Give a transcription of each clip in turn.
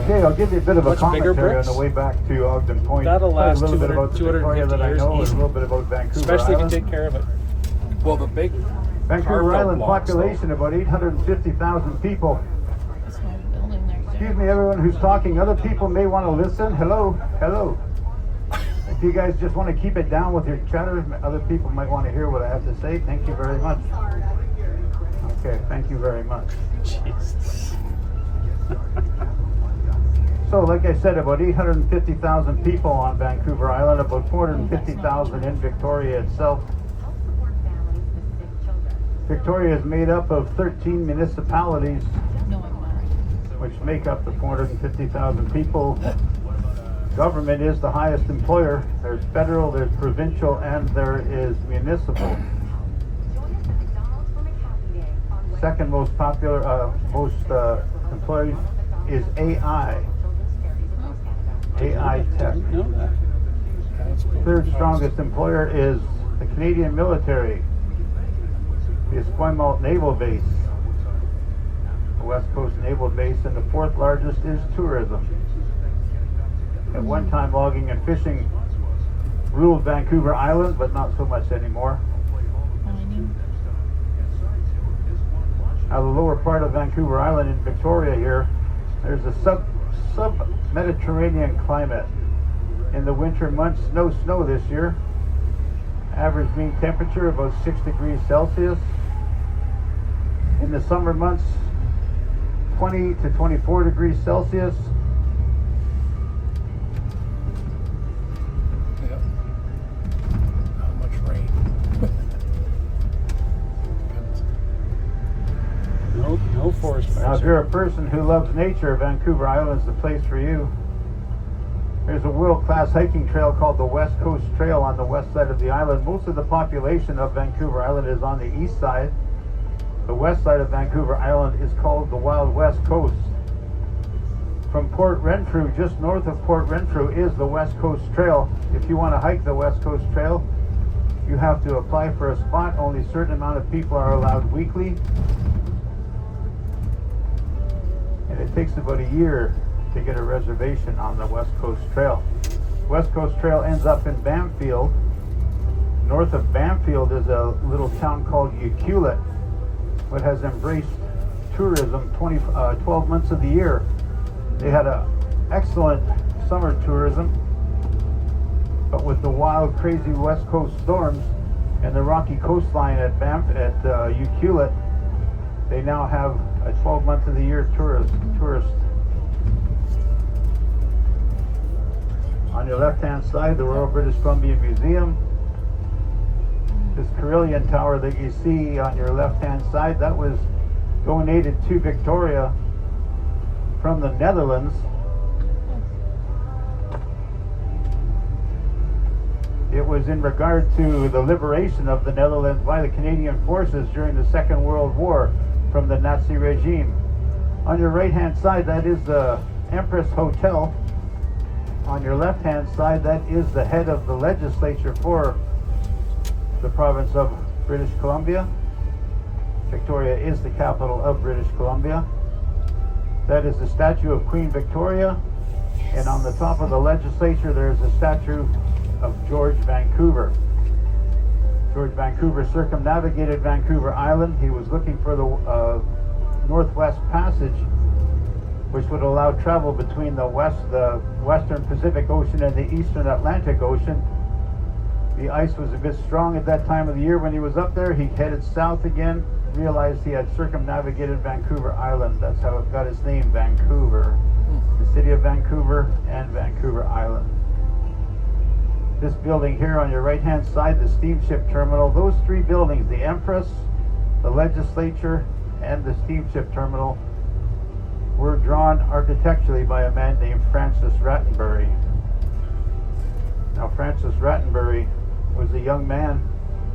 Okay, I'll give you a bit of a Much bigger commentary on bricks. the way back to Ogden Point. That'll Tell you last a little bit about the 200, Victoria 250 that I years know, and a easy. little bit about Vancouver Especially if you Island. take care of it. Well, the big Vancouver carved out Island blocks, population about 850,000 people. This whole building there. Excuse me, everyone who's talking. Other people may want to listen. Hello, hello. If you guys just want to keep it down with your chatter, other people might want to hear what I have to say. Thank you very much. Okay, thank you very much. Jesus. So, like I said, about 850,000 people on Vancouver Island, about 450,000 in Victoria itself. Victoria is made up of 13 municipalities, No, I'm not. which make up the 450,000 people. Government is the highest employer. There's federal, there's provincial, and there is municipal. Second most popular, employees is AI. AI tech. Didn't know that. That's cool. Third strongest employer is the Canadian military, the Esquimalt Naval Base, the West Coast Naval Base, and the fourth largest is tourism. At one time, logging and fishing ruled Vancouver Island, but not so much anymore. Mining. Now, the lower part of Vancouver Island in Victoria here, there's a sub-Mediterranean climate. In the winter months, no snow this year. Average mean temperature about 6 degrees Celsius. In the summer months, 20 to 24 degrees Celsius. Yep. Not much rain. No forest fires. Now, if you're a person who loves nature, Vancouver Island's the place for you. There's a world-class hiking trail called the West Coast Trail on the west side of the island. Most of the population of Vancouver Island is on the east side. The west side of Vancouver Island is called the Wild West Coast. From Port Renfrew, just north of Port Renfrew, is the West Coast Trail. If you want to hike the West Coast Trail, you have to apply for a spot. Only a certain amount of people are allowed weekly. And it takes about a year to get a reservation on the West Coast Trail. West Coast Trail ends up in Bamfield. North of Bamfield is a little town called Ucluelet, which has embraced tourism 12 months of the year. They had an excellent summer tourism, but with the wild, crazy West Coast storms and the rocky coastline at Ucluelet, they now have a 12 months of the year tourist. On your left-hand side, the Royal British Columbia Museum. This Carillion Tower that you see on your left-hand side, that was donated to Victoria from the Netherlands. It was in regard to the liberation of the Netherlands by the Canadian forces during the Second World War from the Nazi regime. On your right-hand side, that is the Empress Hotel. On your left-hand side, that is the head of the legislature for the province of British Columbia. Victoria is the capital of British Columbia. That is the statue of Queen Victoria. And on the top of the legislature, there is a statue of George Vancouver. George Vancouver circumnavigated Vancouver Island. He was looking for the Northwest Passage, which would allow travel between the western Pacific Ocean and the eastern Atlantic Ocean. The ice was a bit strong at that time of the year. When he was up there, he headed south again, realized he had circumnavigated Vancouver Island. That's how it got its name, Vancouver. The city of Vancouver and Vancouver Island. This building here on your right-hand side, the steamship terminal, those three buildings, the Empress, the legislature, and the steamship terminal, were drawn architecturally by a man named Francis Rattenbury. Now, Francis Rattenbury was a young man,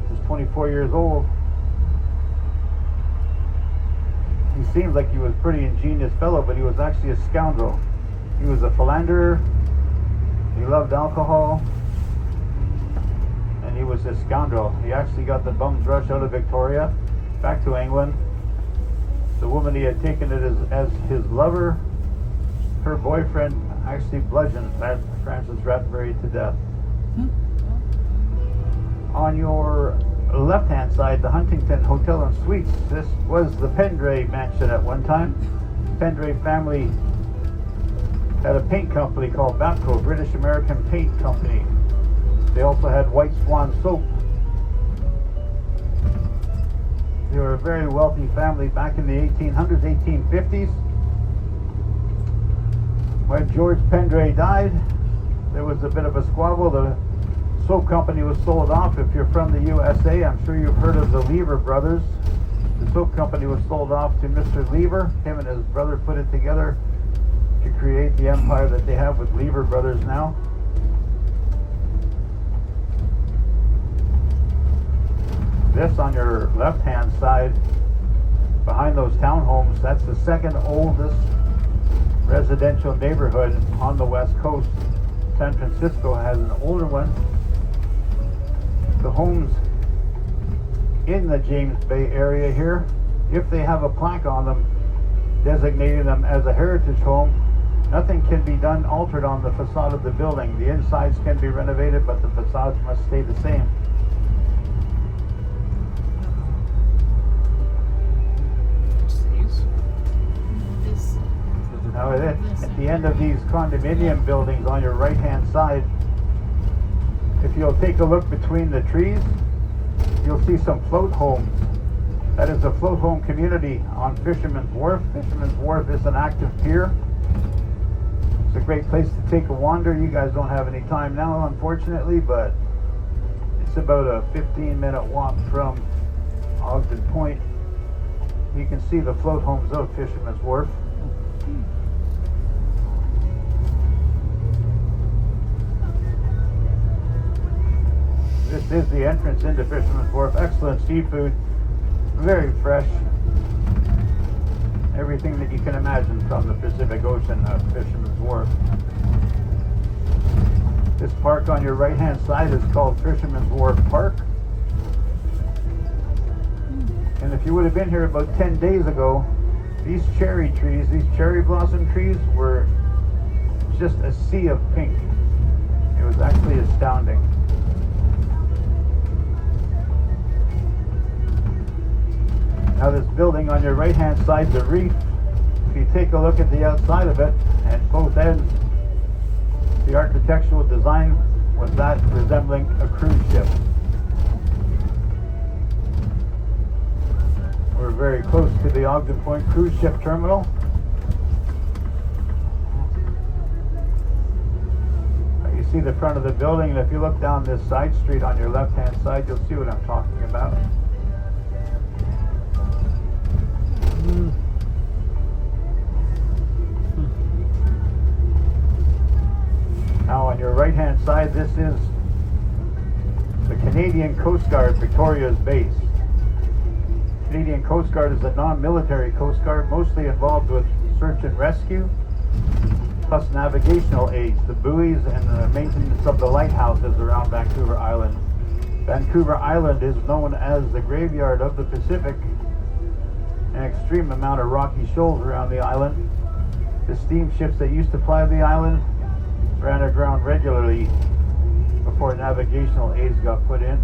he was 24 years old. He seemed like he was a pretty ingenious fellow, but he was actually a scoundrel. He was a philanderer, he loved alcohol, and he was a scoundrel. He actually got the bum's rush out of Victoria, back to England. The woman he had taken it as his lover, her boyfriend actually bludgeoned Frances Rattenbury to death. On your left-hand side, the Huntington Hotel and Suites. This was the Pendray mansion at one time. Pendray family had a paint company called Bapco, British American Paint Company. They also had White Swan soap. They were a very wealthy family back in the 1800s, 1850s. When George Pendray died, there was a bit of a squabble. The soap company was sold off. If you're from the USA, I'm sure you've heard of the Lever brothers. The soap company was sold off to Mr. Lever. Him and his brother put it together to create the empire that they have with Lever Brothers now. This on your left-hand side, behind those townhomes, that's the second oldest residential neighborhood on the West Coast. San Francisco has an older one. The homes in the James Bay area here, if they have a plaque on them designating them as a heritage home, nothing can be done altered on the facade of the building. The insides can be renovated, but the facades must stay the same. This. Now at the end of these condominium buildings on your right hand side, if you'll take a look between the trees, you'll see some float homes. That is a float home community on Fisherman's Wharf. Fisherman's Wharf is an active pier. It's a great place to take a wander. You guys don't have any time now, unfortunately, but it's about a 15-minute walk from Ogden Point. You can see the float homes of Fisherman's Wharf. This is the entrance into Fisherman's Wharf. Excellent seafood, very fresh. Everything that you can imagine from the Pacific Ocean of Fisherman's Wharf. This park on your right-hand side is called Fisherman's Wharf Park. And if you would have been here about 10 days ago, these cherry trees, these cherry blossom trees were just a sea of pink. It was actually astounding. Now this building on your right hand side, the Reef, if you take a look at the outside of it, at both ends, the architectural design was that resembling a cruise ship. We're very close to the Ogden Point cruise ship terminal. You see the front of the building, and if you look down this side street on your left hand side, you'll see what I'm talking about. Now on your right hand side, this is the Canadian Coast Guard Victoria's base. Canadian Coast Guard is a non-military Coast Guard, mostly involved with search and rescue, plus navigational aids, the buoys and the maintenance of the lighthouses around Vancouver Island. Vancouver Island is known as the graveyard of the Pacific. An extreme amount of rocky shoals around the island. The steamships that used to fly the island ran aground regularly before navigational aids got put in.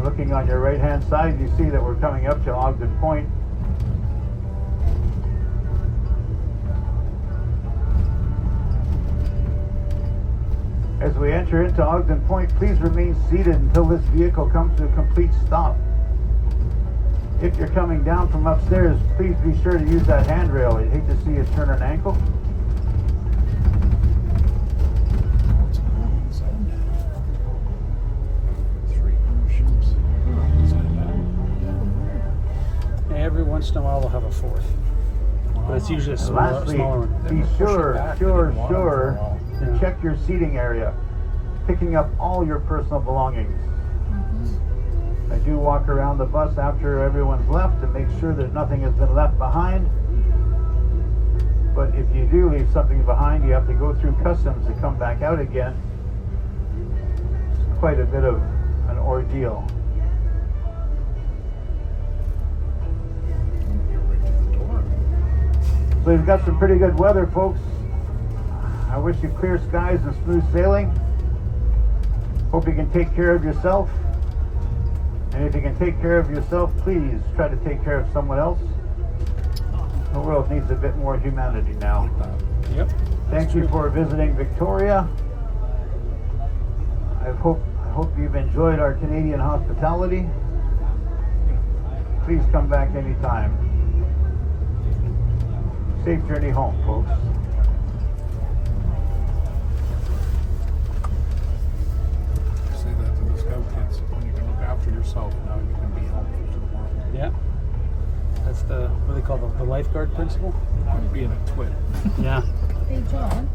Looking on your right hand side, you see that we're coming up to Ogden Point. As we enter into Ogden Point, please remain seated until this vehicle comes to a complete stop. If you're coming down from upstairs, please be sure to use that handrail. I'd hate to see you turn an ankle. Every once in a while, they'll have a fourth. But it's usually a And smaller, lastly, smaller one. be sure to Yeah. check your seating area, picking up all your personal belongings. I do walk around the bus after everyone's left to make sure that nothing has been left behind. But if you do leave something behind, you have to go through customs to come back out again. It's quite a bit of an ordeal. So you've got some pretty good weather, folks. I wish you clear skies and smooth sailing. Hope you can take care of yourself. And if you can take care of yourself, please try to take care of someone else. The world needs a bit more humanity now. Yep. Thank you for visiting Victoria. I hope you've enjoyed our Canadian hospitality. Please come back anytime. Safe journey home, folks. Say that to the scout kids. When you can look after yourself, now you can be helpful to the world. Yeah. That's what do they call the lifeguard principle? Being a twit. Yeah. Hey, John.